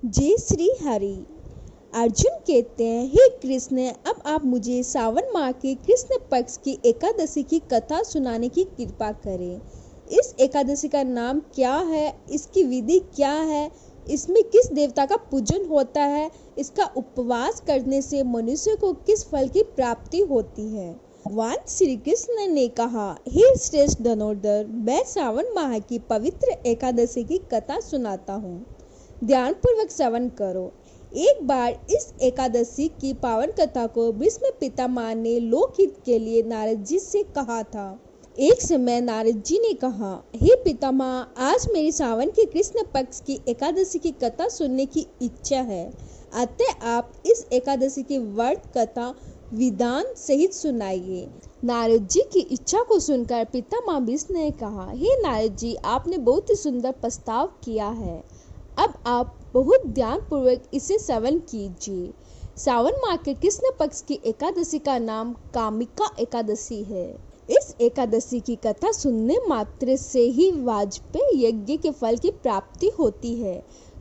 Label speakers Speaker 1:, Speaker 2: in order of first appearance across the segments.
Speaker 1: जय श्री हरि। अर्जुन कहते हैं, हे कृष्ण, अब आप मुझे सावन माह के कृष्ण पक्ष की एकादशी की कथा सुनाने की कृपा करें। इस एकादशी का नाम क्या है, इसकी विधि क्या है, इसमें किस देवता का पूजन होता है, इसका उपवास करने से मनुष्य को किस फल की प्राप्ति होती है। भगवान श्री कृष्ण ने कहा, हे श्रेष्ठ धनुर्धर, मैं सावन माह की पवित्र एकादशी की कथा सुनाता हूँ। ध्यान पूर्वक श्रवण करो। एक बार इस एकादशी की पावन कथा को भीष्म पितामह ने लोकहित के लिए नारद जी से कहा था। एक समय नारद जी ने कहा, हे पितामह, आज मेरी सावन के कृष्ण पक्ष की एकादशी की कथा सुनने की इच्छा है, अतः आप इस एकादशी की व्रत कथा विधान सहित सुनाइए। नारद जी की इच्छा को सुनकर पितामह भीष्म ने कहा, हे नारद जी, आपने बहुत ही सुंदर प्रस्ताव किया है। अब आप बहुत ध्यान पूर्वक इसे श्रवण कीजिए। सावन माह के कृष्ण पक्ष की एकादशी का नाम कामिका एकादशी है। इस एकादशी की कथा सुनने मात्र से ही वाजपेय यज्ञ के फल की प्राप्ति होती है।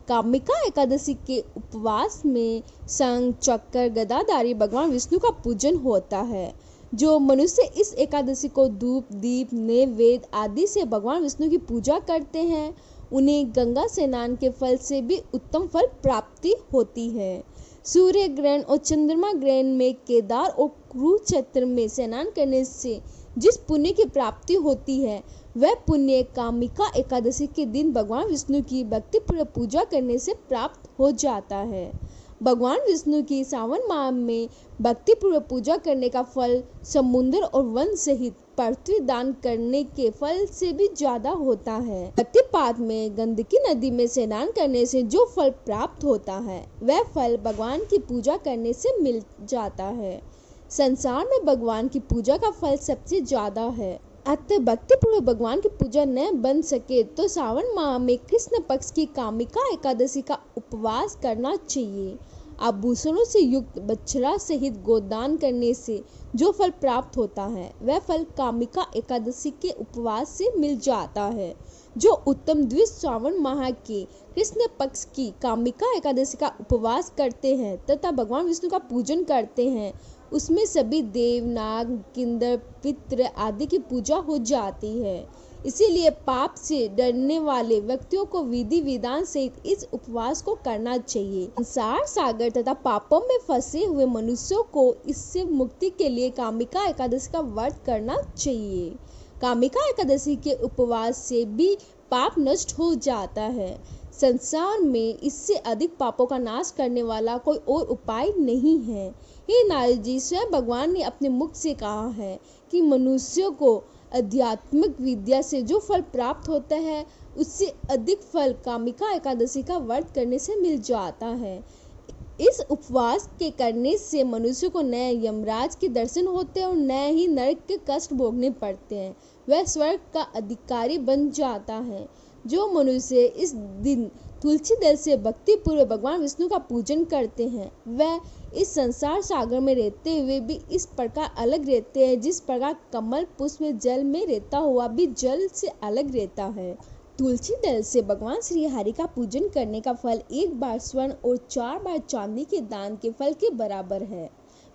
Speaker 1: कामिका एकादशी के उपवास में शंख, चक्र, गदाधारी भगवान विष्णु का पूजन होता है। जो मनुष्य इस एकादशी को धूप, दीप, नैवेद्य आदि से भगवान विष्णु की पूजा करते हैं, उन्हें गंगा स्नान के फल से भी उत्तम फल प्राप्ति होती है। सूर्य ग्रहण और चंद्रमा ग्रहण में केदार और कुरुक्षेत्र में स्नान करने से जिस पुण्य की प्राप्ति होती है, वह पुण्य कामिका एकादशी के दिन भगवान विष्णु की भक्तिपूर्वक पूजा करने से प्राप्त हो जाता है। भगवान विष्णु की सावन माह में भक्तिपूर्वक पूजा करने का फल समुद्र और वन सहित पृथ्वी दान करने के फल से भी ज्यादा होता है। भक्तिपात में गंडकी नदी में स्नान करने से जो फल प्राप्त होता है, वह फल भगवान की पूजा करने से मिल जाता है। संसार में भगवान की पूजा का फल सबसे ज्यादा है, अतः भक्तिपूर्वक भगवान की पूजा न बन सके तो सावन माह में कृष्ण पक्ष की कामिका एकादशी का उपवास करना चाहिए। आभूषणों से युक्त बछड़ा सहित गोदान करने से जो फल प्राप्त होता है, वह फल कामिका एकादशी के उपवास से मिल जाता है। जो उत्तम द्विज सावन माह के कृष्ण पक्ष की कामिका एकादशी का उपवास करते हैं तथा भगवान विष्णु का पूजन करते हैं, उसमें सभी देव, नाग, किन्नर, पितृ आदि की पूजा हो जाती है। इसीलिए पाप से डरने वाले व्यक्तियों को विधि विधान सहित इस उपवास को करना चाहिए। संसार सागर तथा पापों में फंसे हुए मनुष्यों को इससे मुक्ति के लिए कामिका एकादशी का व्रत करना चाहिए। कामिका एकादशी के उपवास से भी पाप नष्ट हो जाता है। संसार में इससे अधिक पापों का नाश करने वाला कोई और उपाय नहीं है। हे नारद जी, स्वयं भगवान ने अपने मुख से कहा है कि मनुष्यों को आध्यात्मिक विद्या से जो फल प्राप्त होता है, उससे अधिक फल कामिका एकादशी का व्रत करने से मिल जाता है। इस उपवास के करने से मनुष्य को न यमराज के दर्शन होते हैं और न ही नरक के कष्ट भोगने पड़ते हैं, वह स्वर्ग का अधिकारी बन जाता है। जो मनुष्य इस दिन तुलसी दल से भक्ति पूर्वक भगवान विष्णु का पूजन करते हैं, वह इस संसार सागर में रहते हुए भी इस प्रकार अलग रहते हैं जिस प्रकार कमल पुष्प में जल में रहता हुआ भी जल से अलग रहता है। तुलसी दल से भगवान श्री हरि का पूजन करने का फल 1 बार स्वर्ण और 4 बार चांदी के दान के फल के बराबर है।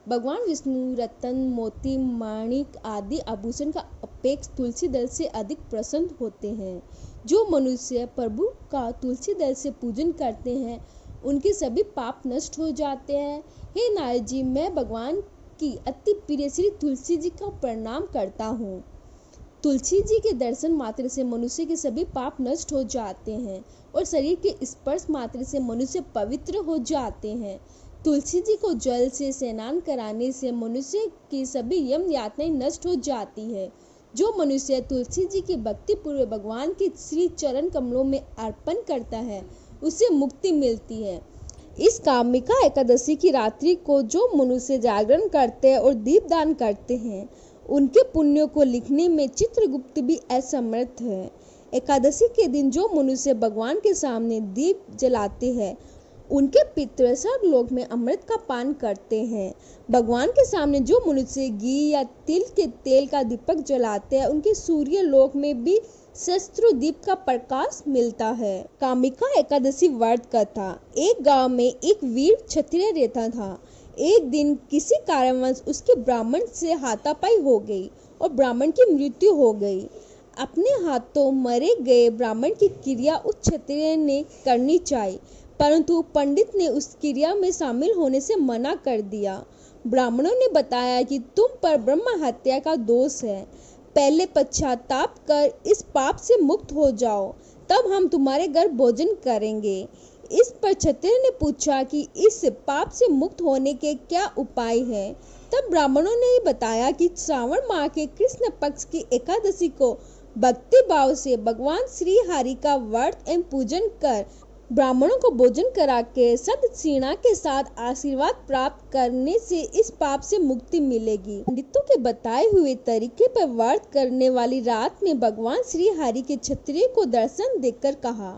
Speaker 1: भगवान विष्णु रत्न, मोती, माणिक आदि आभूषण का अपेक्षा तुलसी दल से अधिक प्रसन्न होते हैं। जो मनुष्य प्रभु का तुलसी दल से पूजन करते हैं, उनके सभी पाप नष्ट हो जाते हैं। हे नारद जी, मैं भगवान की अति प्रिय श्री तुलसी जी का प्रणाम करता हूँ। तुलसी जी के दर्शन मात्र से मनुष्य के सभी पाप नष्ट हो जाते हैं और शरीर के स्पर्श मात्र से मनुष्य पवित्र हो जाते हैं। तुलसी जी को जल से स्नान कराने से मनुष्य की सभी यम यातनाएं नष्ट हो जाती है। जो मनुष्य तुलसी जी की भक्ति पूर्वक भगवान के श्री चरण कमलों में अर्पण करता है, उसे मुक्ति मिलती है। इस कामिका एकादशी की रात्रि को जो मनुष्य जागरण करते हैं और दीप दान करते हैं, उनके पुण्यों को लिखने में चित्रगुप्त भी असमर्थ है। एकादशी के दिन जो मनुष्य भगवान के सामने दीप जलाते हैं, उनके पितृ स्वर्गलोक में अमृत का पान करते हैं। भगवान के सामने जो मनुष्य घी या तिल के तेल का दीपक जलाते हैं, उनके सूर्य लोक में भी शस्त्रदीप का प्रकाश मिलता है। कामिका एकादशी व्रत कथा। एक गांव में एक वीर क्षत्रिय रहता था। एक दिन किसी कारणवश उसके ब्राह्मण से हाथापाई हो गई और ब्राह्मण की मृत्यु हो गई। अपने हाथों मरे गए ब्राह्मण की क्रिया उस क्षत्रिय ने करनी चाहिए, परंतु पंडित ने उस क्रिया में शामिल होने से मना कर दिया। ब्राह्मणों ने बताया कि तुम पर ब्रह्म हत्या का दोष है, पहले पश्चाताप कर इस पाप से मुक्त हो जाओ, तब हम तुम्हारे घर भोजन करेंगे। इस पर क्षत्रिय ने पूछा कि इस पाप से मुक्त होने के क्या उपाय है। तब ब्राह्मणों ने बताया कि श्रावण माह के कृष्ण पक्ष की एकादशी को भक्ति भाव से भगवान श्री हरि का व्रत एवं पूजन कर ब्राह्मणों को भोजन करा के सदक्षिणा के साथ आशीर्वाद प्राप्त करने से इस पाप से मुक्ति मिलेगी। पंडितों के बताए हुए तरीके पर व्रत करने वाली रात में भगवान श्री हरि के क्षत्रिय को दर्शन देकर कहा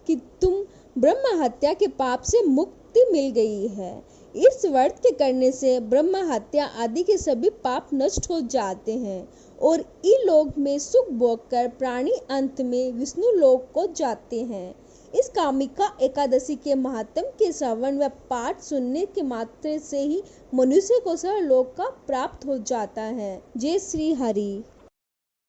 Speaker 1: कि तुम ब्रह्म हत्या के पाप से मुक्ति मिल गई है। इस व्रत के करने से ब्रह्म हत्या आदि के सभी पाप नष्ट हो जाते हैं और इलोक में सुख भोग कर प्राणी अंत में विष्णु लोक को जाते हैं। इस कामिका एकादशी के महात्म के श्रवण व पाठ सुनने के मात्र से ही मनुष्य को सर्वलोक का प्राप्त हो जाता है। जय श्री हरि।